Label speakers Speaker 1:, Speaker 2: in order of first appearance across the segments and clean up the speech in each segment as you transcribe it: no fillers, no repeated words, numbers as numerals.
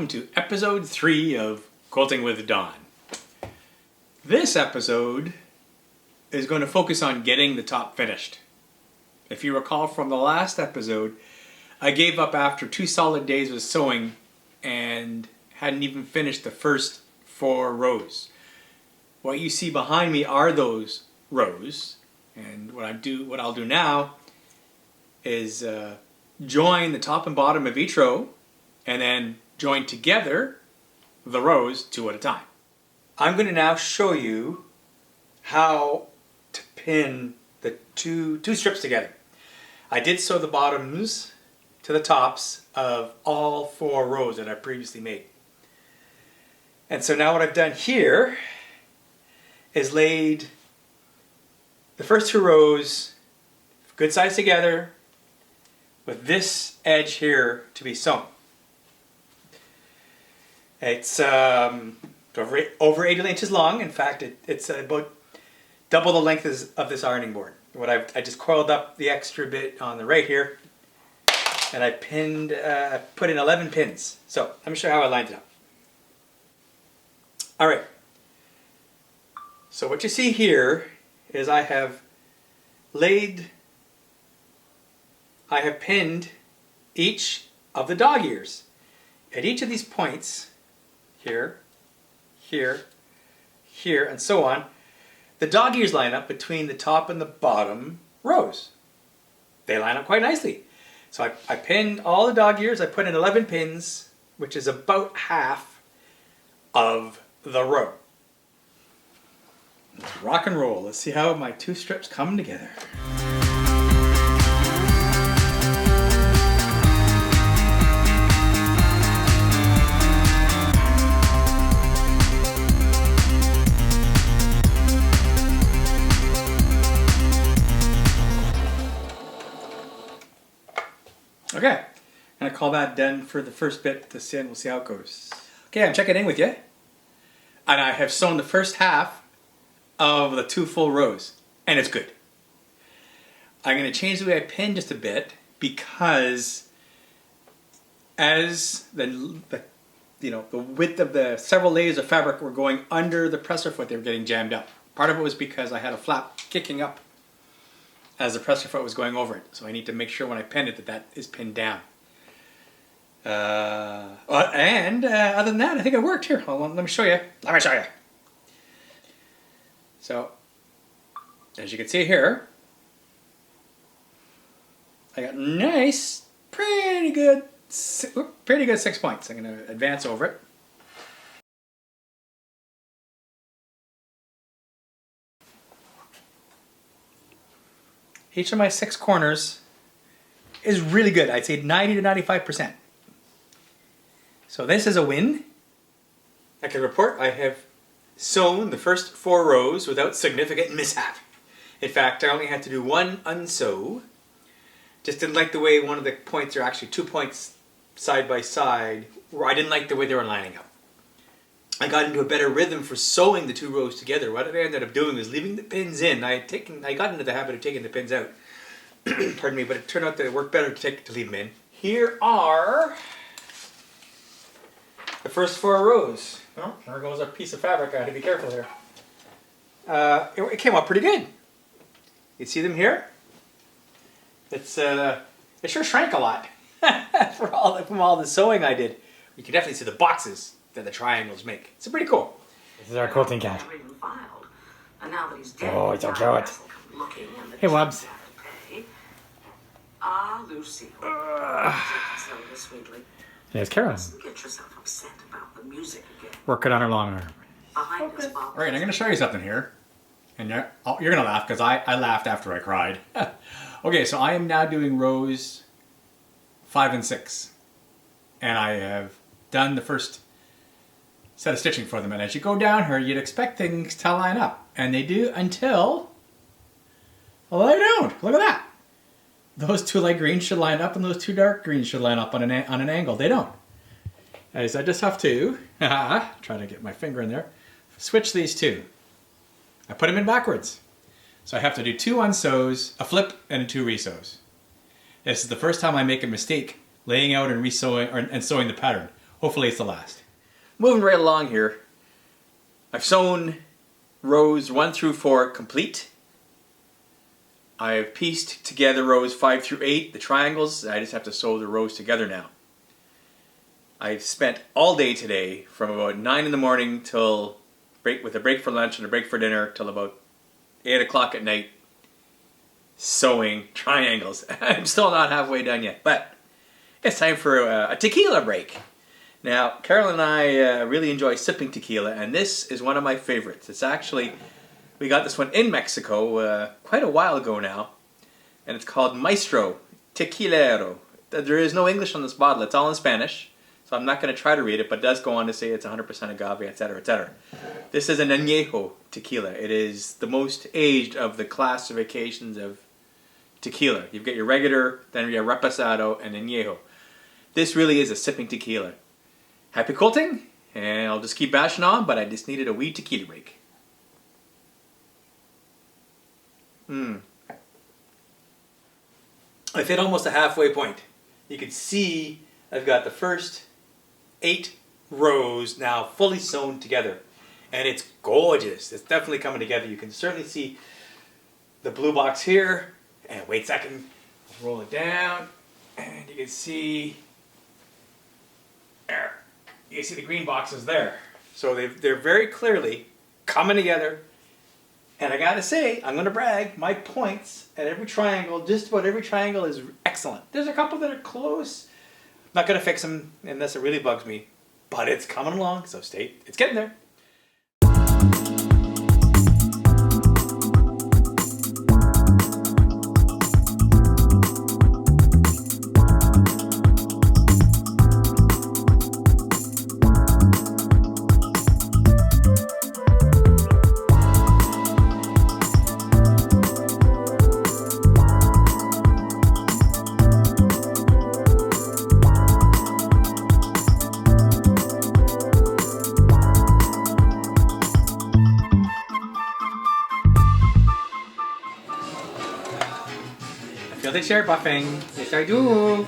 Speaker 1: welcome to episode 3 of Quilting with Dawn. This episode is going to focus on getting the top finished. If you recall from the last episode, I gave up after 2 solid days of sewing and hadn't even finished the first 4 rows. What you see behind me are those rows, and what I'll do now is join the top and bottom of each row and then join together the rows 2 at a time. I'm going to now show you how to pin the two strips together. I did sew the bottoms to the tops of all 4 rows that I previously made. And so now what I've done here is laid the first 2 rows good size together with this edge here to be sewn. It's over 80 inches long. In fact, it's about double the length of this ironing board. I just coiled up the extra bit on the right here, and I put in 11 pins. So let me show you how I lined it up. All right. So what you see here is I have pinned each of the dog ears at each of these points. Here, here, here, and so on. The dog ears line up between the top and the bottom rows. They line up quite nicely. So I pinned all the dog ears. I put in 11 pins, which is about half of the row. Let's rock and roll. Let's see how my 2 strips come together. Okay, I'm going to call that done for the first bit this in. We'll see how it goes. Okay, I'm checking in with you. And I have sewn the first half of the 2 full rows. And it's good. I'm going to change the way I pin just a bit because as the width of the several layers of fabric were going under the presser foot, they were getting jammed up. Part of it was because I had a flap kicking up as the presser foot was going over it. So I need to make sure when I pin it that is pinned down. Other than that, I think it worked. Here, hold on, let me show you. So, as you can see here, I got nice, pretty good 6 points. I'm going to advance over it. Each of my 6 corners is really good. I'd say 90 to 95%. So this is a win. I can report I have sewn the first 4 rows without significant mishap. In fact, I only had to do 1 unsew. Just didn't like the way one of the points are actually 2 points side by side. I didn't like the way they were lining up. I got into a better rhythm for sewing the 2 rows together. What I ended up doing was leaving the pins in. I got into the habit of taking the pins out. Pardon me, but it turned out that it worked better to leave them in. Here are the first 4 rows. Oh, there goes a piece of fabric. I have to be careful here. It came out pretty good. You see them here? It sure shrank a lot from all the sewing I did. You can definitely see the boxes that the triangles make. It's pretty cool.
Speaker 2: This is our quilting cat.
Speaker 3: Oh,
Speaker 2: he's so cute. Hey, Wubs.
Speaker 3: Lucy.
Speaker 2: There's Carolyn.
Speaker 3: Get yourself upset about the music again.
Speaker 2: Working on her long arm.
Speaker 1: Alright, I'm going to show you something here. And you're going to laugh because I laughed after I cried. Okay, so I am now doing rows 5 and 6. And I have done the first set of stitching for them. And as you go down here, you'd expect things to line up. And they do until... well, they don't. Look at that. Those 2 light greens should line up and those 2 dark greens should line up on an angle. They don't. As I just have to, try to get my finger in there, switch these 2. I put them in backwards. So I have to do 2 unsews, a flip, and 2 resews. This is the first time I make a mistake laying out and resewing and sewing the pattern. hopefully it's the last. Moving right along here, I've sewn rows 1 through 4 complete. I've pieced together rows 5 through 8, the triangles. I just have to sew the rows together now. I've spent all day today from about 9 in the morning till with a break for lunch and a break for dinner till about 8 o'clock at night sewing triangles. I'm still not halfway done yet, but it's time for a tequila break. Now, Carolyn and I really enjoy sipping tequila, and this is one of my favorites. It's actually, we got this one in Mexico quite a while ago now, and it's called Maestro Tequilero. There is no English on this bottle, it's all in Spanish, so I'm not going to try to read it, but it does go on to say it's 100% agave, etc., etc. This is an añejo tequila. It is the most aged of the classifications of tequila. You've got your regular, then your reposado, and añejo. This really is a sipping tequila. Happy quilting, and I'll just keep bashing on, but I just needed a wee tequila break. I've hit almost a halfway point. You can see I've got the first 8 rows now fully sewn together, and it's gorgeous. It's definitely coming together. You can certainly see the blue box here, and wait a second, roll it down, and you can see there. You can see the green boxes there. So they're very clearly coming together. And I gotta say, I'm gonna brag, my points at every triangle, just about every triangle is excellent. There's a couple that are close. Not gonna fix them unless it really bugs me. But it's coming along, so it's getting there. I feel the chair buffing. Yes, I do.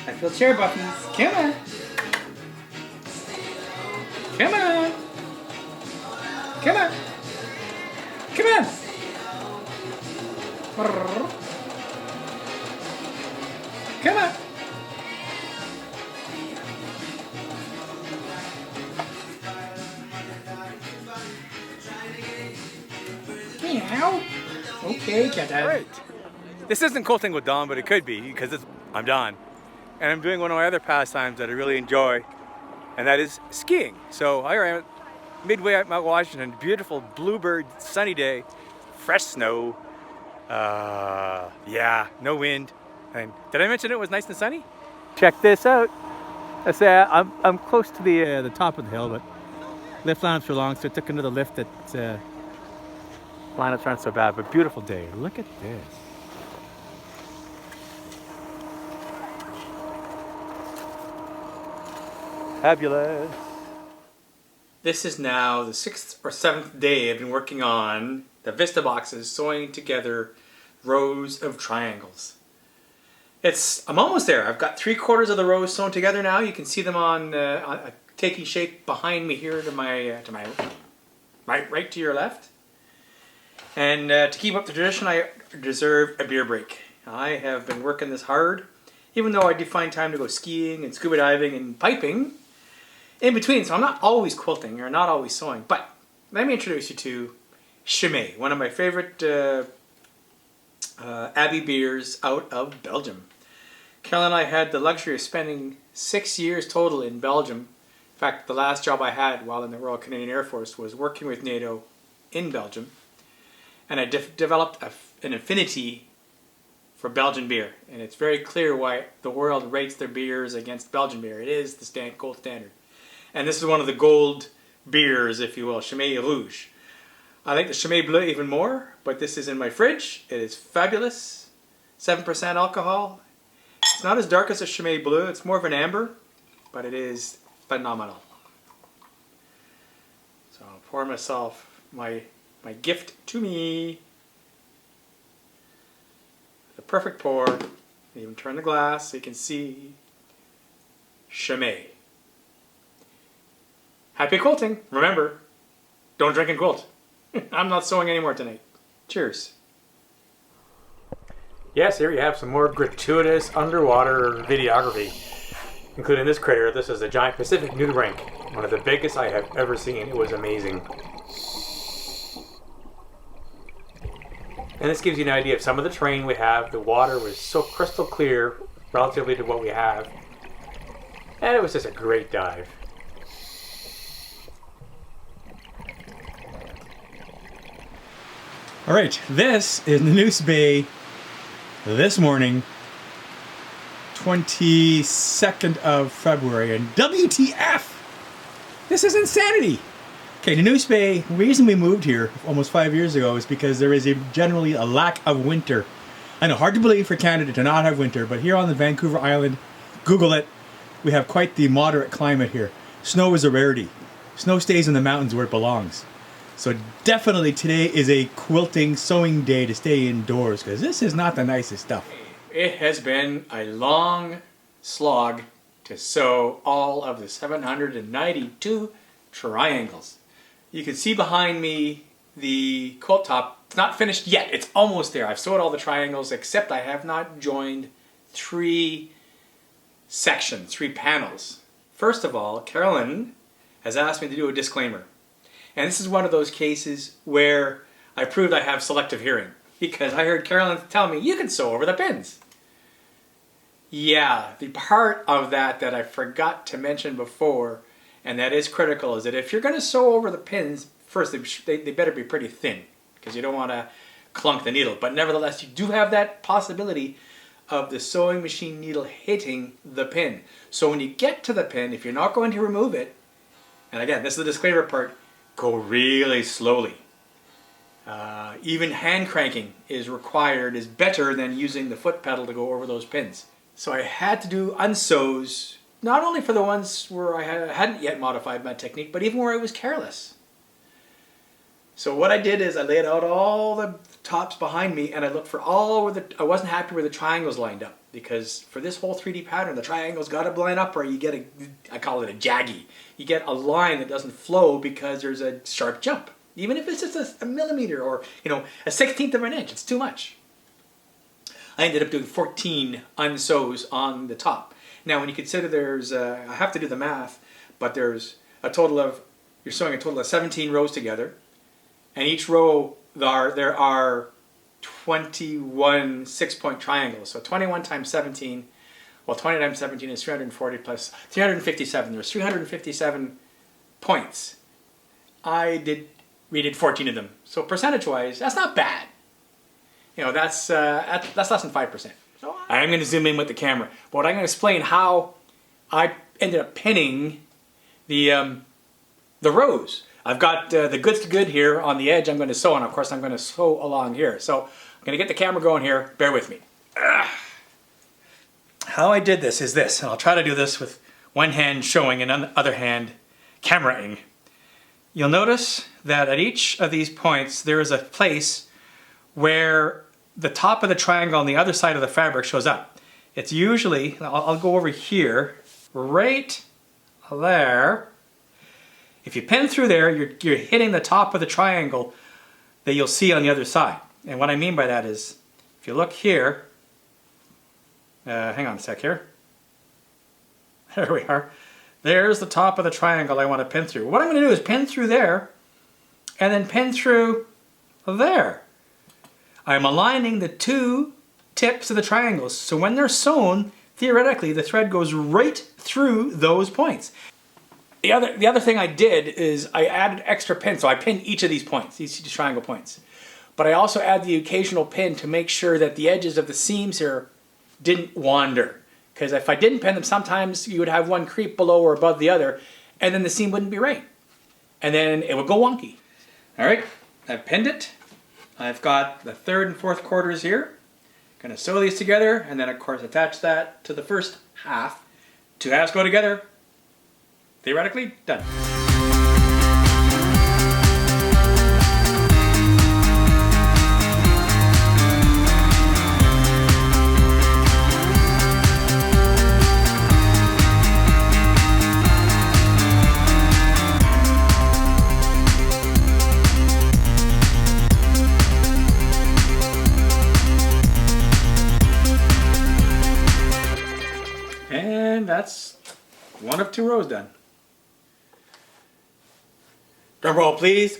Speaker 1: I feel chair buffies. Come on. Come on. Come on. Come on. Come on. Meow. Okay, cat. All right. This isn't quilting with Don, but it could be because I'm Don. And I'm doing one of my other pastimes that I really enjoy, and that is skiing. So here I am midway at Mount Washington, beautiful bluebird sunny day, fresh snow, yeah, no wind. And did I mention it was nice and sunny? Check this out. I say I'm close to the top of the hill, but lift lineups are long, so I took another lift that lineups aren't so bad, but beautiful day. Look at this. Fabulous. This is now the 6th or 7th day I've been working on the Vista Boxes, sewing together rows of triangles. I'm almost there. I've got 3/4 of the rows sewn together now. You can see them on taking shape behind me here to my right to your left. And to keep up the tradition, I deserve a beer break. I have been working this hard, even though I do find time to go skiing and scuba diving and piping in between, so I'm not always quilting or not always sewing. But let me introduce you to Chimay, one of my favorite Abbey beers out of Belgium. Carolyn and I had the luxury of spending 6 years total in Belgium. In fact, the last job I had while in the Royal Canadian Air Force was working with NATO in Belgium. And I developed an affinity for Belgian beer. And it's very clear why the world rates their beers against Belgian beer. It is the gold standard. And this is one of the gold beers, if you will, Chimay Rouge. I like the Chimay Bleu even more, but this is in my fridge. It is fabulous. 7% alcohol. It's not as dark as a Chimay Bleu. It's more of an amber, but it is phenomenal. So I'll pour myself my gift to me. The perfect pour. Even turn the glass so you can see Chimay. Happy quilting. Remember, don't drink and quilt. I'm not sewing anymore tonight. Cheers. Yes, here you have some more gratuitous underwater videography, including this critter. This is a giant Pacific nudibranch, one of the biggest I have ever seen. It was amazing. And this gives you an idea of some of the terrain we have. The water was so crystal clear relatively to what we have. And it was just a great dive.
Speaker 2: All right, this is the Noose Bay this morning, 22nd of February, and WTF! This is insanity! Okay, the Noose Bay, the reason we moved here almost 5 years ago is because there is generally a lack of winter. I know, hard to believe for Canada to not have winter, but here on the Vancouver Island, Google it, we have quite the moderate climate here. Snow is a rarity. Snow stays in the mountains where it belongs. So definitely today is a quilting, sewing day to stay indoors, because this is not the nicest stuff.
Speaker 1: It has been a long slog to sew all of the 792 triangles. You can see behind me the quilt top. It's not finished yet. It's almost there. I've sewed all the triangles, except I have not joined 3 sections, 3 panels. First of all, Carolyn has asked me to do a disclaimer. And this is one of those cases where I proved I have selective hearing, because I heard Carolyn tell me, you can sew over the pins. Yeah, the part of that I forgot to mention before, and that is critical, is that if you're going to sew over the pins, first they better be pretty thin, because you don't want to clunk the needle. But nevertheless, you do have that possibility of the sewing machine needle hitting the pin. So when you get to the pin, if you're not going to remove it, and again, this is the disclaimer part, go really slowly. Even hand cranking is required, is better than using the foot pedal to go over those pins. So I had to do unsews, not only for the ones where I hadn't yet modified my technique, but even where I was careless. So what I did is I laid out all the tops behind me, and I looked for all where I wasn't happy where the triangles lined up, because for this whole 3D pattern, the triangles got to line up, or you get I call it a jaggy. You get a line that doesn't flow because there's a sharp jump. Even if it's just a millimeter or, a 1/16 of an inch, it's too much. I ended up doing 14 unsews on the top. Now, when you consider there's, I have to do the math, but there's you're sewing a total of 17 rows together, and each row there are 21 6-point triangles. So 21 times 17, well, 20 times 17 is 340 plus 357. There's 357 points. We did 14 of them. So percentage-wise, that's not bad. That's less than 5%. So I am going to zoom in with the camera, but I'm going to explain how I ended up pinning the rows. I've got the goods to good here on the edge I'm going to sew on. Of course, I'm going to sew along here. So I'm going to get the camera going here. Bear with me. How I did this is this, and I'll try to do this with one hand showing and on the other hand cameraing. You'll notice that at each of these points there is a place where the top of the triangle on the other side of the fabric shows up. It's usually, I'll go over here, right there. If you pin through there, you're hitting the top of the triangle that you'll see on the other side. And what I mean by that is, if you look here, hang on a sec here. There we are. There's the top of the triangle I want to pin through. What I'm going to do is pin through there, and then pin through there. I'm aligning the 2 tips of the triangles, so when they're sewn, theoretically, the thread goes right through those points. The other thing I did is I added extra pins, so I pinned each of these points, these triangle points. But I also add the occasional pin to make sure that the edges of the seams here didn't wander. Because if I didn't pin them, sometimes you would have one creep below or above the other, and then the seam wouldn't be right. And then it would go wonky. All right, I've pinned it. I've got the 3rd and 4th quarters here. Gonna sew these together, and then of course attach that to the first half. 2 halves go together. Theoretically, done.
Speaker 2: that's one of 2 rows done.
Speaker 1: Drum roll, please.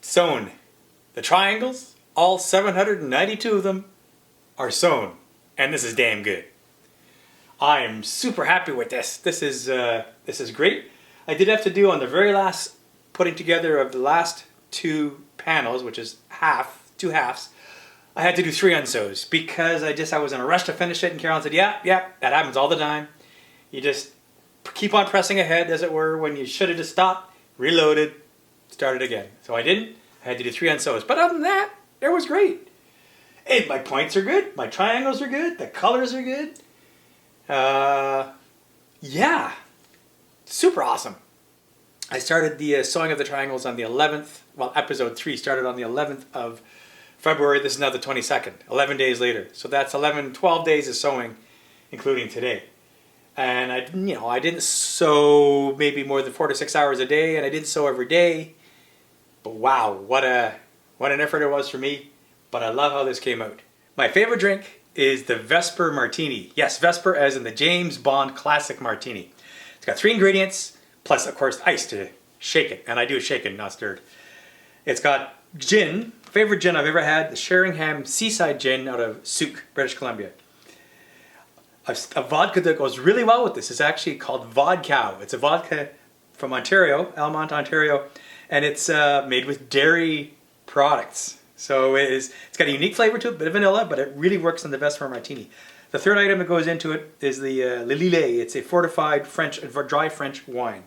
Speaker 1: Sewn. The triangles, all 792 of them, are sewn. And this is damn good. I am super happy with this. This is great. I did have to do on the very last putting together of the last 2 panels, which is 2 halves. I had to do 3 unsews because I was in a rush to finish it, and Carolyn said, yeah, that happens all the time. You just keep on pressing ahead, as it were, when you should have just stopped, reloaded, started again. So I didn't. I had to do 3 unsews. But other than that, it was great. And my points are good. My triangles are good. The colors are good. Yeah. Super awesome. I started the sewing of the triangles on the 11th. Well, episode 3 started on the 11th of February. This is now the 22nd. 11 days later. So that's 12 days of sewing, including today. And I didn't sew maybe more than 4 to 6 hours a day, and I didn't sew every day. But wow, what an effort it was for me. But I love how this came out. My favorite drink is the Vesper Martini. Yes, Vesper as in the James Bond classic martini. It's got 3 ingredients, plus of course ice to shake it. And I do shake it, not stirred. It's got gin, favorite gin I've ever had, the Sheringham Seaside Gin out of Souk, British Columbia. A vodka that goes really well with this is actually called Vodcow. It's a vodka from Ontario, Almont, Ontario, and it's made with dairy products. So it's got a unique flavor to it, a bit of vanilla, but it really works in the Vesper Martini. The third item that goes into it is the Le Lillet. It's a fortified dry French wine.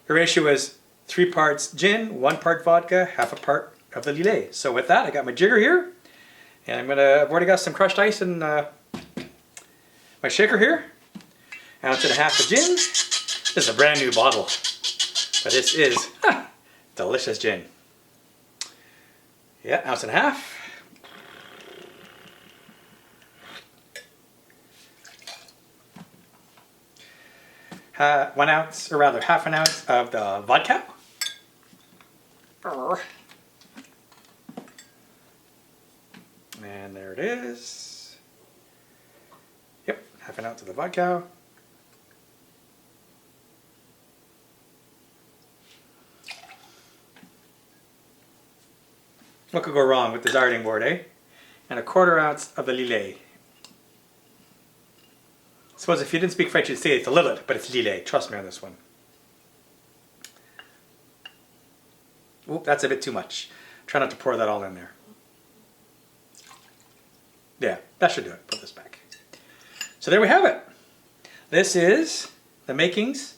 Speaker 1: The ratio is 3 parts gin, 1 part vodka, half a part of the Lillet. So with that, I got my jigger here, and I've already got some crushed ice in my shaker here. 1.5 ounces of gin. This is a brand new bottle, but this is delicious gin. Yeah, 1.5 ounces. 1 ounce, or rather 1/2 ounce of the vodka. And there it is. Yep, 1/2 ounce of the vodka. What could go wrong with the darting board, eh? And 1/4 ounce of the Lillet. I suppose if you didn't speak French, you'd say it's a Lillet, but it's Lillet. Trust me on this one. Oop, that's a bit too much. Try not to pour that all in there. Yeah, that should do it. Put this back. So there we have it. This is the makings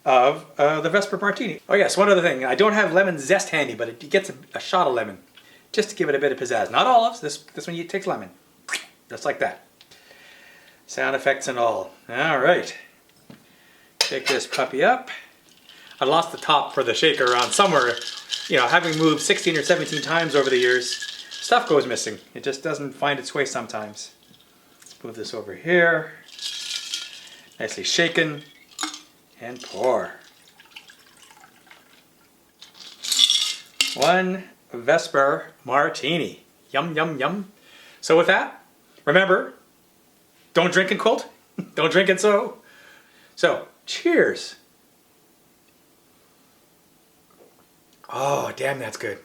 Speaker 1: of the Vesper Martini. Oh yes, one other thing. I don't have lemon zest handy, but it gets a shot of lemon. Just to give it a bit of pizzazz. Not olives. This one takes lemon. Just like that. Sound effects and all. All right. Pick this puppy up. I lost the top for the shaker around somewhere. You know, having moved 16 or 17 times over the years, stuff goes missing. It just doesn't find its way sometimes. Let's move this over here. Nicely shaken. And pour. 1 Vesper Martini. Yum, yum, yum. So with that, remember, don't drink and quilt. Don't drink and sew. So, cheers. Oh, damn, that's good.